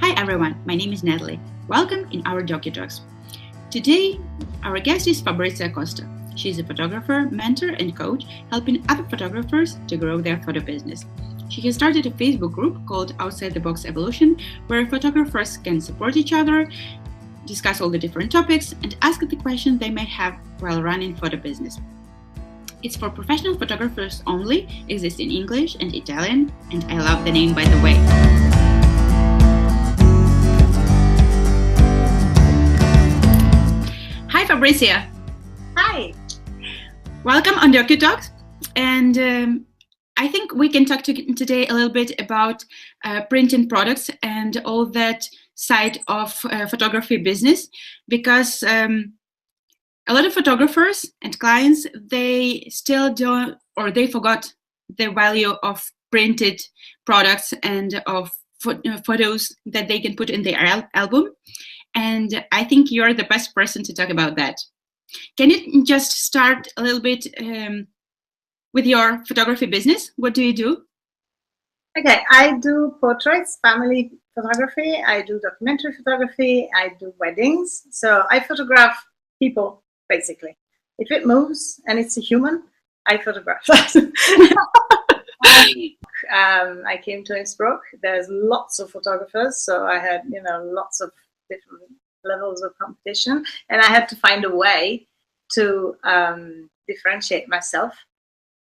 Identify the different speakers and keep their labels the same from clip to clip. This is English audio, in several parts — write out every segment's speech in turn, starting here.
Speaker 1: Hi everyone, my name is Natalie. Welcome in our DocuTalks. Today, our guest is Fabrizia Costa. She is a photographer, mentor, and coach, helping other photographers to grow their photo business. She has started a Facebook group called Outside the Box Evolution, where photographers can support each other, discuss all the different topics, and ask the questions they may have while running photo business. It's for professional photographers only, exists in English and Italian, and I love the name, by the way. Hi Fabrizia.
Speaker 2: Hi.
Speaker 1: Welcome on DocuTalks, and I think we can talk today a little bit about printing products and all that side of photography business, because a lot of photographers and clients, they still don't, or they forgot the value of printed products and of photos that they can put in their album. And I think you're the best person to talk about that. Can you just start a little bit with your photography business? What do you do?
Speaker 2: Okay, I do portraits, family photography, I do documentary photography, I do weddings. So I photograph people, basically. If it moves and it's a human, I photograph that. I came to Innsbruck. There's lots of photographers, so I had, lots of different levels of competition, and I had to find a way to differentiate myself.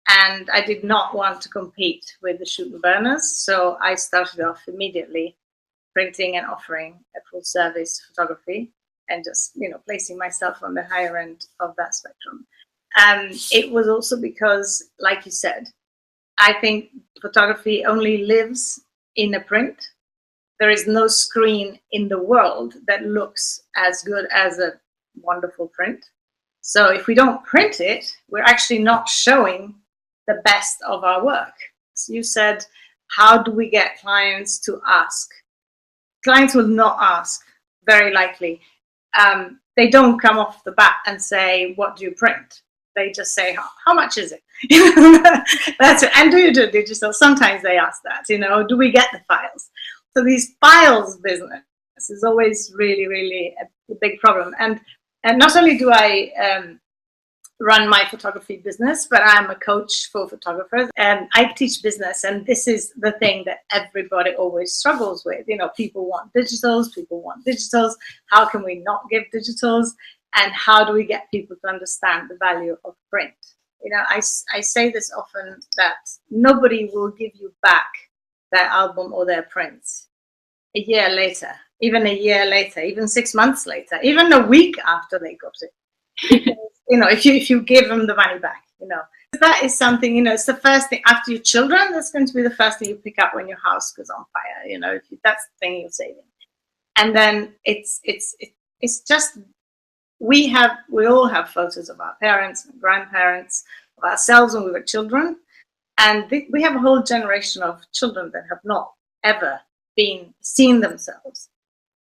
Speaker 2: And I did not want to compete with the shoot and burners, so I started off immediately printing and offering a full service photography and just, placing myself on the higher end of that spectrum. It was also because, like you said, I think photography only lives in a print. There is no screen in the world that looks as good as a wonderful print. So if we don't print it, we're actually not showing the best of our work. So you said, how do we get clients to ask? Clients will not ask, very likely. They don't come off the bat and say, what do you print? They just say, how much is it? That's it. And do you do digital? Sometimes they ask that, do we get the files? So these files business is always really, really a big problem. And not only do I run my photography business, but I'm a coach for photographers, and I teach business. And this is the thing that everybody always struggles with. People want digitals. How can we not give digitals? And how do we get people to understand the value of print? I say this often, that nobody will give you back their album or their prints a year later, even 6 months later, even a week after they got it. Because, if you give them the money back, that is something, it's the first thing after your children. That's going to be the first thing you pick up when your house goes on fire. That's the thing you're saving. And then it's just, we all have photos of our parents and grandparents, of ourselves when we were children. And we have a whole generation of children that have not ever seen themselves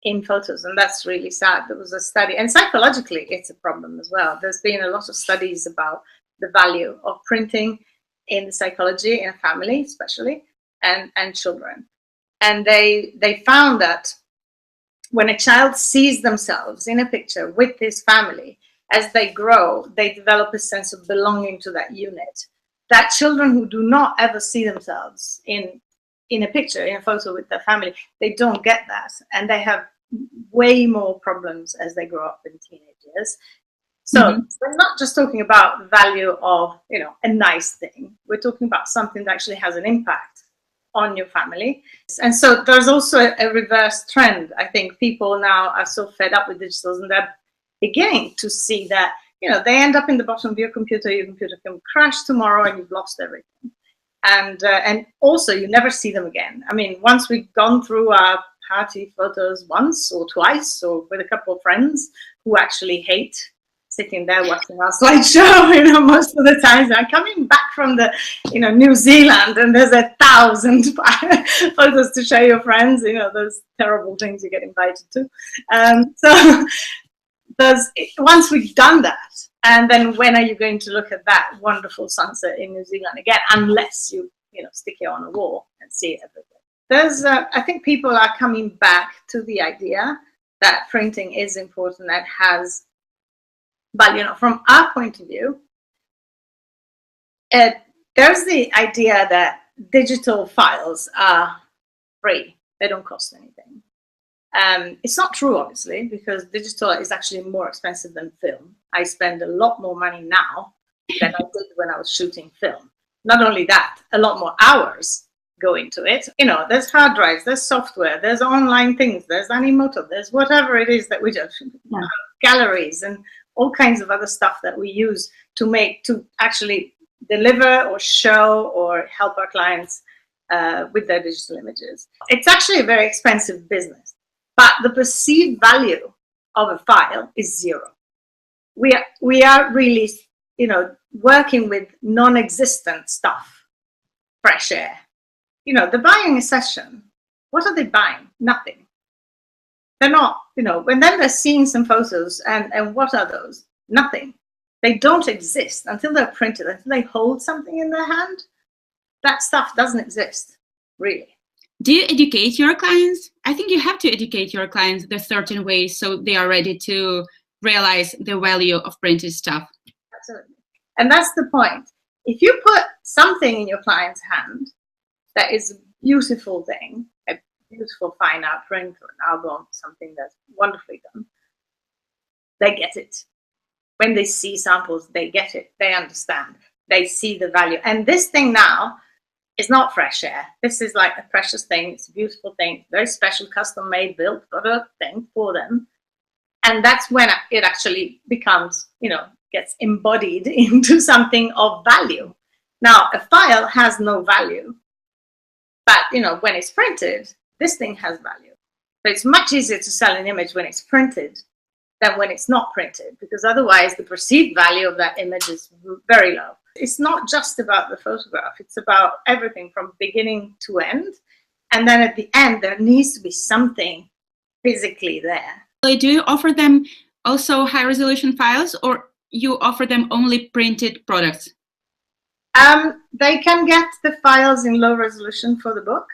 Speaker 2: in photos, and that's really sad. There was a study, and psychologically it's a problem as well. There's been a lot of studies about the value of printing in the psychology in a family, especially, and children. And they found that when a child sees themselves in a picture with his family, as they grow, they develop a sense of belonging to that unit. That children who do not ever see themselves in a picture, in a photo with their family, they don't get that, and they have way more problems as they grow up in teenage years. So we're not just talking about the value of a nice thing. We're talking about something that actually has an impact on your family. And so there's also a reverse trend. I think people now are so fed up with digitals, and they're beginning to see that they end up in the bottom of your computer can crash tomorrow and you've lost everything. And also you never see them again. I mean, once we've gone through our party photos once or twice, or with a couple of friends who actually hate sitting there watching our slideshow, most of the times I'm coming back from the, New Zealand, and there's 1,000 photos to show your friends, those terrible things you get invited to. So once we've done that, and then when are you going to look at that wonderful sunset in New Zealand again, unless you stick it on a wall and see it everywhere? I think people are coming back to the idea that printing is important, that has value. From our point of view, there's the idea that digital files are free. They don't cost anything. It's not true, obviously, because digital is actually more expensive than film. I spend a lot more money now than I did when I was shooting film. Not only that, a lot more hours go into it. There's hard drives, there's software, there's online things, there's Animoto, there's whatever it is that we do, galleries and all kinds of other stuff that we use to actually deliver or show or help our clients with their digital images. It's actually a very expensive business, but the perceived value of a file is zero. We are really, working with non-existent stuff, fresh air. They're buying a session. What are they buying? Nothing. They're not, when then they're seeing some photos and what are those? Nothing. They don't exist until they're printed, until they hold something in their hand. That stuff doesn't exist, really.
Speaker 1: Do you educate your clients? I think you have to educate your clients in certain ways so they are ready to realize the value of printed stuff.
Speaker 2: Absolutely. And that's the point. If you put something in your client's hand that is a beautiful thing, a beautiful fine art print or an album, something that's wonderfully done, they get it. When they see samples, they get it. They understand. They see the value. And this thing now is not fresh air. This is like a precious thing. It's a beautiful thing, very special, custom made, built product thing for them. And that's when it actually becomes, gets embodied into something of value. Now, a file has no value, but, when it's printed, this thing has value. So it's much easier to sell an image when it's printed than when it's not printed, because otherwise the perceived value of that image is very low. It's not just about the photograph. It's about everything from beginning to end. And then at the end, there needs to be something physically there.
Speaker 1: Do you offer them also high resolution files, or you offer them only printed products?
Speaker 2: They can get the files in low resolution for the book.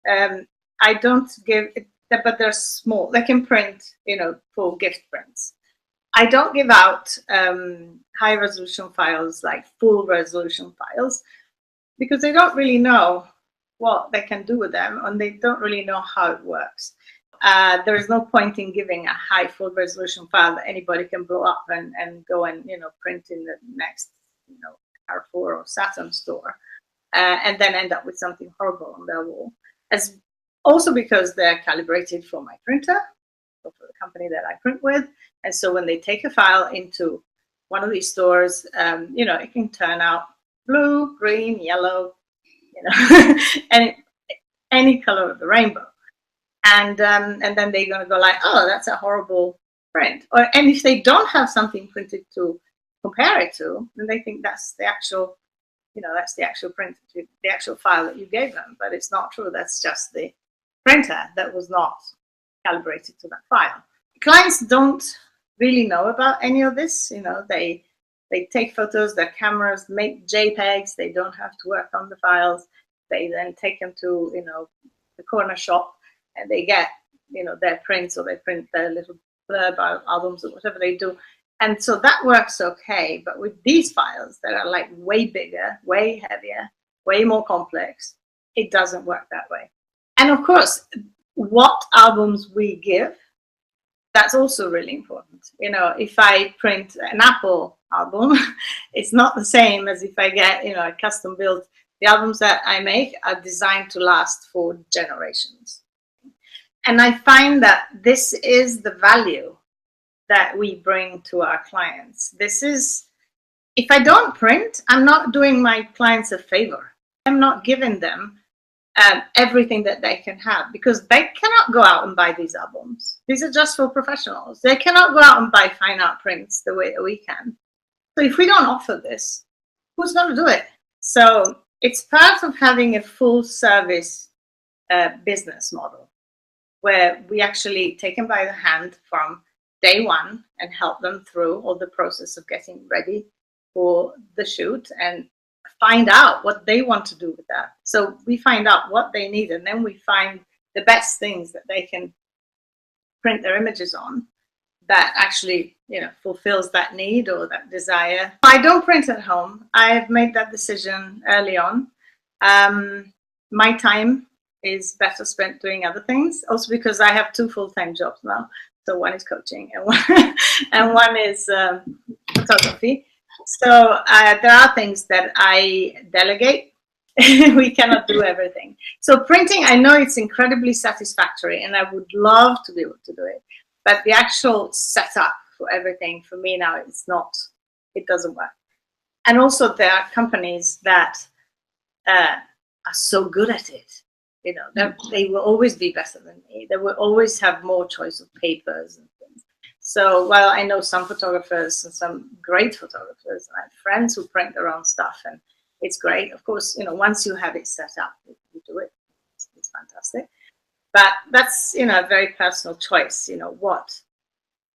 Speaker 2: I don't give it, but they're small. They can print, for gift prints. I don't give out high resolution files, like full resolution files, because they don't really know what they can do with them, and they don't really know how it works. There is no point in giving a high full resolution file that anybody can blow up and go and print in the next Carrefour or Saturn store, and then end up with something horrible on their wall. Also because they're calibrated for my printer, or for the company that I print with, and so when they take a file into one of these stores, it can turn out blue, green, yellow, and any color of the rainbow. And then they're going to go like, oh, that's a horrible print. And if they don't have something printed to compare it to, then they think that's the actual, that's the actual print, the actual file that you gave them. But it's not true. That's just the printer that was not calibrated to that file. Clients don't really know about any of this. They take photos, their cameras make JPEGs. They don't have to work on the files. They then take them to, the corner shop, and they get, their prints, or they print their little blurb albums or whatever they do. And so that works okay. But with these files that are like way bigger, way heavier, way more complex, it doesn't work that way. And of course, what albums we give, that's also really important. If I print an Apple album, it's not the same as if I get, a custom built. The albums that I make are designed to last for generations. And I find that this is the value that we bring to our clients. This is, if I don't print, I'm not doing my clients a favor. I'm not giving them everything that they can have, because they cannot go out and buy these albums. These are just for professionals. They cannot go out and buy fine art prints the way that we can. So if we don't offer this, who's going to do it? So it's part of having a full service business model, where we actually take them by the hand from day one and help them through all the process of getting ready for the shoot and find out what they want to do with that. So we find out what they need, and then we find the best things that they can print their images on that actually, fulfills that need or that desire. I don't print at home. I've made that decision early on. My time is better spent doing other things, also because I have 2 full-time jobs now. So one is coaching and one is photography. So there are things that I delegate. We cannot do everything. So printing, I know it's incredibly satisfactory and I would love to be able to do it. But the actual setup for everything for me now, it doesn't work. And also there are companies that are so good at it. They will always be better than me. They will always have more choice of papers and things. So while I know some photographers and some great photographers, and I have friends who print their own stuff, and it's great. Of course, once you have it set up, you do it. It's fantastic. But that's, a very personal choice, what.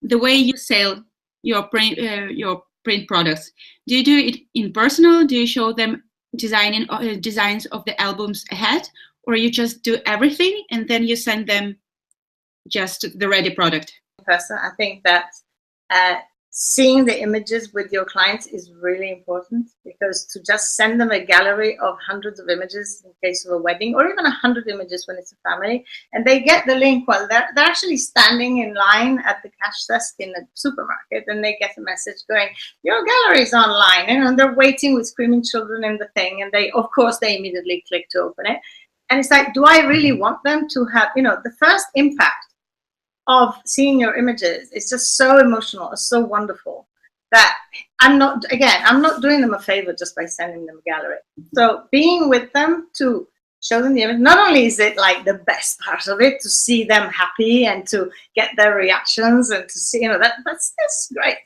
Speaker 1: The way you sell your print products, do you do it in personal? Do you show them designs of the albums ahead? Or you just do everything and then you send them just the ready product?
Speaker 2: Person, I think that seeing the images with your clients is really important, because to just send them a gallery of hundreds of images in case of a wedding, or even 100 images when it's a family, and they get the link while they're actually standing in line at the cash desk in the supermarket, and they get a message going, your gallery is online, and they're waiting with screaming children in the thing, and they immediately click to open it. And it's like, do I really want them to have, the first impact of seeing your images is just so emotional, it's so wonderful, that I'm not doing them a favor just by sending them a gallery. So being with them to show them the image, not only is it like the best part of it to see them happy and to get their reactions and to see, that's great,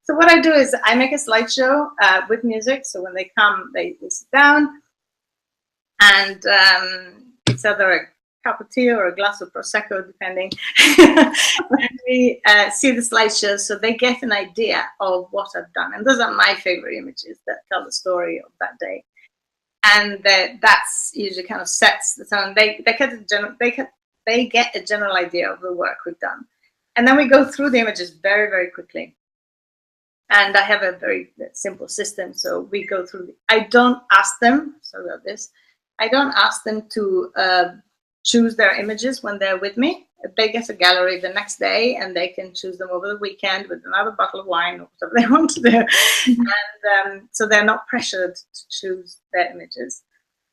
Speaker 2: So what I do is I make a slideshow with music. So when they come, they sit down, and it's either a cup of tea or a glass of Prosecco, depending. And we see the slideshow, so they get an idea of what I've done. And those are my favorite images that tell the story of that day. And that's usually kind of sets the tone. They get a general idea of the work we've done. And then we go through the images very, very quickly. And I have a very simple system. So we go through. I don't ask them, sorry about this, I don't ask them to choose their images when they're with me. They get a gallery the next day, and they can choose them over the weekend with another bottle of wine or whatever they want to do. And so they're not pressured to choose their images.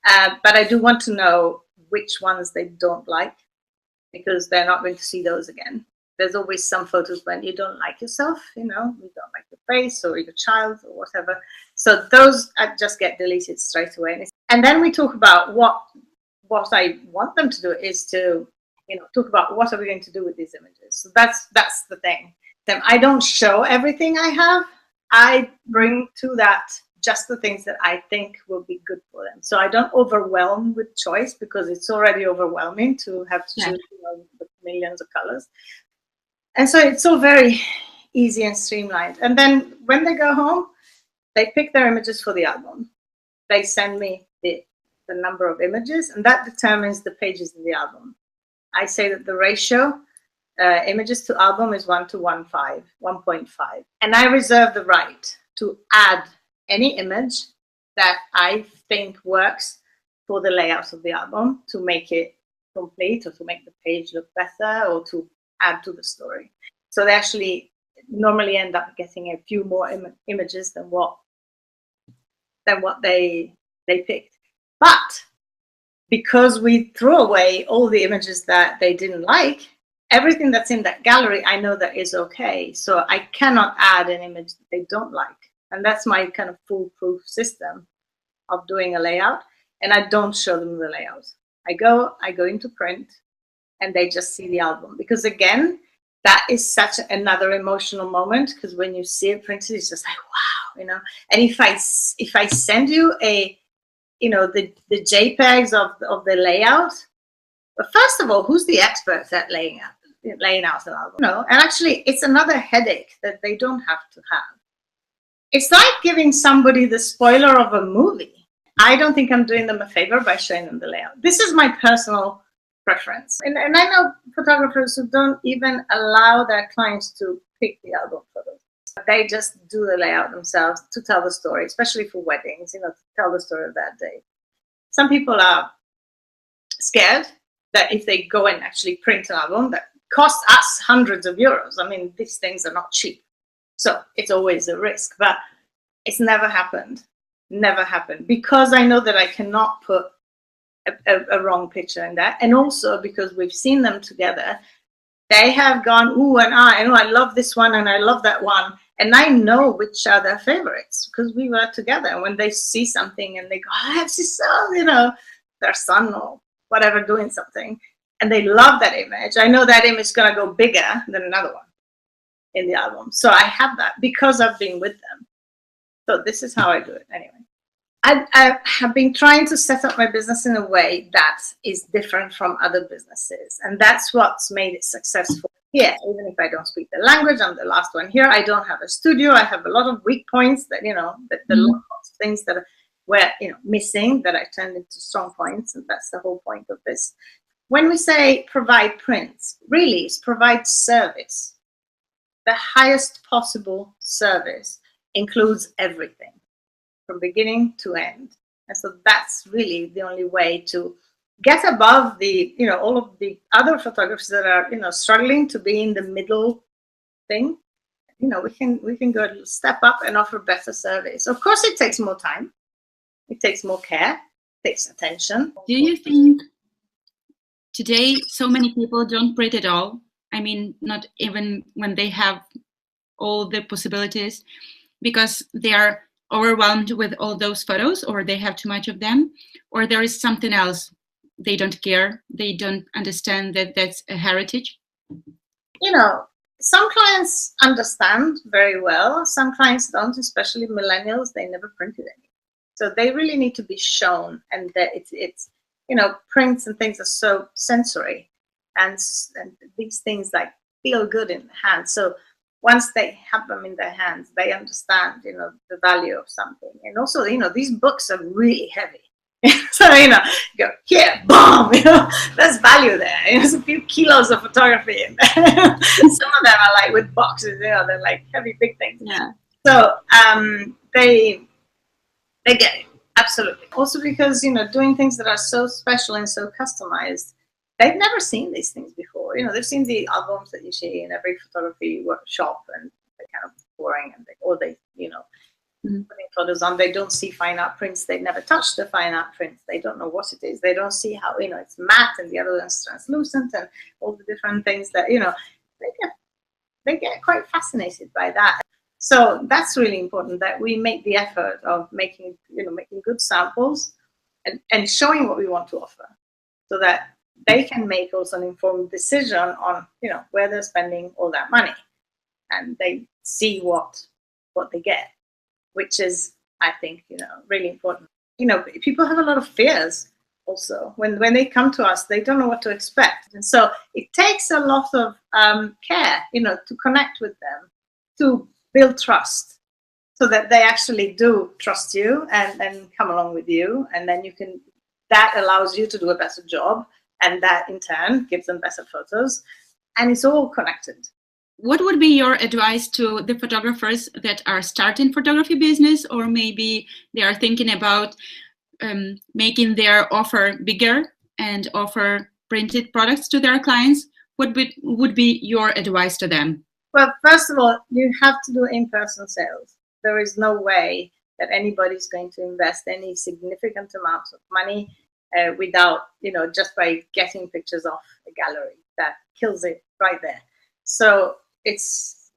Speaker 2: But I do want to know which ones they don't like, because they're not going to see those again. There's always some photos when you don't like yourself, you don't like your face or your child or whatever. So those just get deleted straight away. And then we talk about what I want them to do is to, talk about what are we going to do with these images. So that's the thing. Then I don't show everything I have. I bring to that just the things that I think will be good for them. So I don't overwhelm with choice, because it's already overwhelming to have to choose the millions of colors. And so it's all very easy and streamlined. And then when they go home, they pick their images for the album. They send me the number of images, and that determines the pages in the album. I say that the ratio images to album is 1.5. And I reserve the right to add any image that I think works for the layout of the album, to make it complete, or to make the page look better, or to add to the story. So they actually normally end up getting a few more images than what they picked. But because we threw away all the images that they didn't like, everything that's in that gallery, I know that is okay. So I cannot add an image that they don't like. And that's my kind of foolproof system of doing a layout. And I don't show them the layout. I go into print, and they just see the album. Because again, that is such another emotional moment, because when you see it printed, it's just like, wow, And if I send you the JPEGs of the layout, but first of all, who's the expert at laying out an album? And actually, it's another headache that they don't have to have. It's like giving somebody the spoiler of a movie. I don't think I'm doing them a favor by showing them the layout. This is my personal preference. And I know photographers who don't even allow their clients to pick the album photos. They just do the layout themselves to tell the story, especially for weddings, to tell the story of that day. Some people are scared that if they go and actually print an album that costs us hundreds of euros, I mean, these things are not cheap. So it's always a risk, but it's never happened. Never happened, because I know that I cannot put a wrong picture in that. And also because we've seen them together, they have gone, ooh, and I love this one and I love that one. And I know which are their favorites because we were together. And when they see something and they go, I have this, their son or whatever doing something, and they love that image, I know that image is going to go bigger than another one in the album. So I have that because I've been with them. So this is how I do it anyway. I have been trying to set up my business in a way that is different from other businesses. And that's what's made it successful here. Even if I don't speak the language, I'm the last one here. I don't have a studio. I have a lot of weak points that, the lots of things that were, missing that I turned into strong points. And that's the whole point of this. When we say provide prints, really it's provide service. The highest possible service includes everything from beginning to end. And so that's really the only way to get above the, all of the other photographers that are, struggling to be in the middle thing. We can go a step up and offer better service. Of course, it takes more time. It takes more care, it takes attention.
Speaker 1: Do you think today so many people don't print at all? I mean, not even when they have all the possibilities, because they are overwhelmed with all those photos, or they have too much of them, or there is something else. They don't care. They don't understand that that's a heritage.
Speaker 2: Some clients understand very well. Some clients don't, especially millennials. They never printed any. So they really need to be shown, and that it's prints and things are so sensory, and these things like feel good in the hand. So once they have them in their hands, they understand, the value of something. And also, these books are really heavy. So, you go, here, boom, there's value there. There's a few kilos of photography in there. Some of them are like with boxes, they're like heavy, big things.
Speaker 1: Yeah.
Speaker 2: So they get it, absolutely. Also because, doing things that are so special and so customized, they've never seen these things before. They've seen the albums that you see in every photography workshop, and they're kind of boring, and putting photos on. They don't see fine art prints. They've never touched the fine art prints. They don't know what it is. They don't see how, it's matte and the other one's translucent and all the different things that, they get quite fascinated by that. So that's really important, that we make the effort of making good samples and showing what we want to offer, so that they can make also an informed decision on, where they're spending all that money, and they see what they get, which is, I think, really important. People have a lot of fears also. When they come to us, they don't know what to expect. And so it takes a lot of care, to connect with them, to build trust, so that they actually do trust you and come along with you. And then that allows you to do a better job. And that in turn gives them better photos. And it's all connected.
Speaker 1: What would be your advice to the photographers that are starting photography business, or maybe they are thinking about making their offer bigger and offer printed products to their clients? What would be your advice to them?
Speaker 2: Well, first of all, you have to do in-person sales. There is no way that anybody's going to invest any significant amounts of money without, just by getting pictures off a gallery. That kills it right there. So it's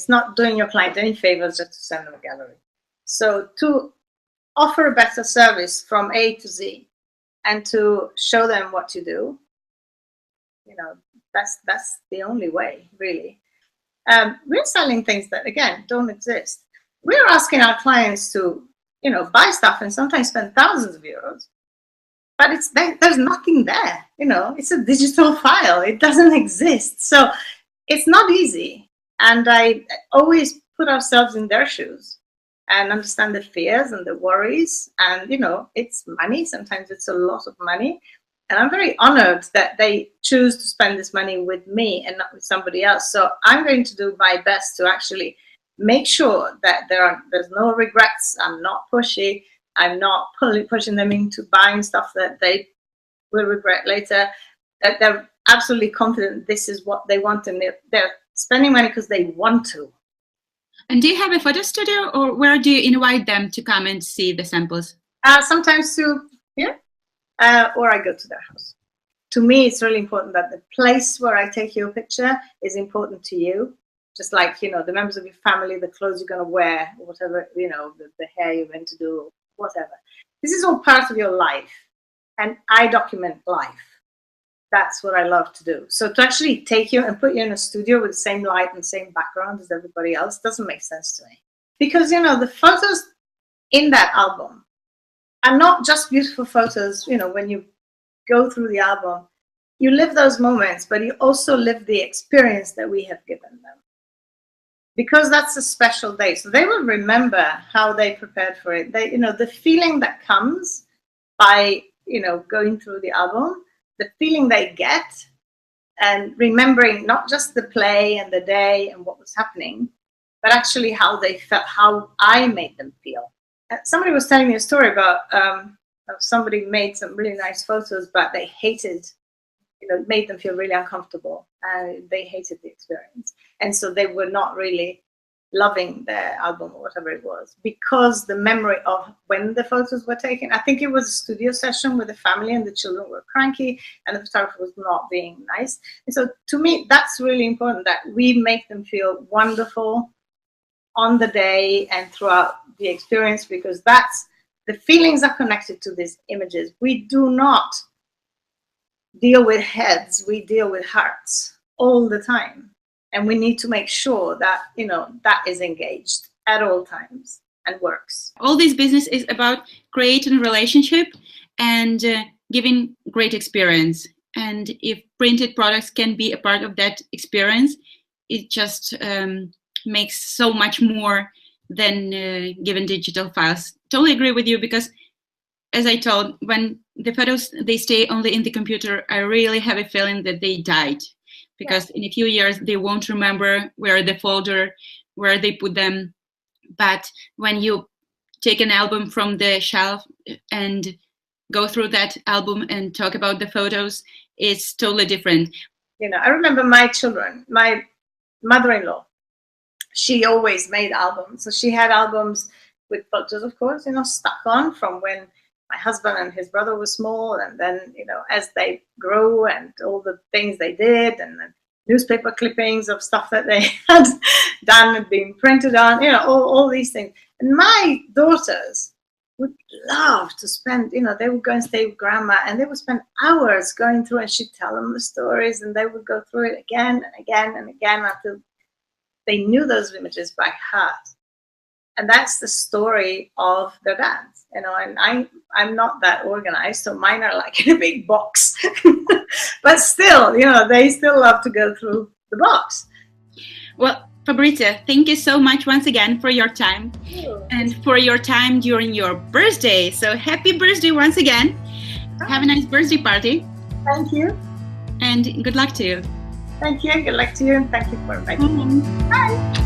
Speaker 2: not doing your client any favors just to send them a gallery. So to offer a better service from A to Z, and to show them what you do, that's the only way, really. We're selling things that, again, don't exist. We're asking our clients to, buy stuff and sometimes spend thousands of euros, but there's nothing there. It's a digital file. It doesn't exist. So it's not easy. And I always put ourselves in their shoes. and understand the fears and the worries. And, you know, it's money. Sometimes it's a lot of money. And I'm very honored that they choose to spend this money with me and not with somebody else. So I'm going to do my best to actually make sure that there's no regrets. I'm not pushy. I'm not pushing them into buying stuff that they will regret later. That they're absolutely confident this is what they want, and they're spending money because they want to.
Speaker 1: And do you have a photo studio, or where do you invite them to come and see the samples?
Speaker 2: Sometimes to here, or I go to their house. To me, it's really important that the place where I take your picture is important to you. Just like, you know, the members of your family, the clothes you're going to wear, whatever, you know, the hair you're going to do, whatever. This is all part of your life. And I document life. That's what I love to do. So to actually take you and put you in a studio with the same light and same background as everybody else doesn't make sense to me. Because, you know, the photos in that album are not just beautiful photos. You know, when you go through the album, you live those moments, but you also live the experience that we have given them. Because that's a special day. So they will remember how they prepared for it. They, you know, the feeling that comes by, you know, going through the album, the feeling they get, and remembering not just the play and the day and what was happening, but actually how they felt, how I made them feel. Somebody was telling me a story about somebody made some really nice photos, but they hated, you know, made them feel really uncomfortable, and they hated the experience. And so they were not really loving their album or whatever it was, because the memory of when the photos were taken, I think it was a studio session with the family and the children were cranky and the photographer was not being nice. And so to me, that's really important, that we make them feel wonderful on the day and throughout the experience, because that's the feelings are connected to these images. We do not deal with heads, we deal with hearts all the time. And we need to make sure that, you know, that is engaged at all times and works.
Speaker 1: All this business is about creating a relationship and giving great experience. And if printed products can be a part of that experience, it just makes so much more than given digital files. Totally agree with you, because as I told, when the photos, they stay only in the computer, I really have a feeling that they died. Because in a few years, they won't remember where the folder, where they put them. But when you take an album from the shelf and go through that album and talk about the photos, it's totally different.
Speaker 2: You know, I remember my children, my mother-in-law, she always made albums. So she had albums with photos, of course, you know, stuck on from when my husband and his brother were small, and then, you know, as they grew and all the things they did, and then newspaper clippings of stuff that they had done and being printed on, you know, all these things. And my daughters would love to spend, you know, they would go and stay with grandma, and they would spend hours going through, and she'd tell them the stories, and they would go through it again and again and again until they knew those images by heart. And that's the story of their dads, you know, and I'm not that organized, so mine are like in a big box. But still, you know, they still love to go through the box.
Speaker 1: Well, Fabrizia, thank you so much once again for your time and for your time during your birthday. So happy birthday once again. Have a nice birthday party.
Speaker 2: Thank you.
Speaker 1: And good luck to you.
Speaker 2: Thank you. Good luck to you. And thank you for inviting me. Bye.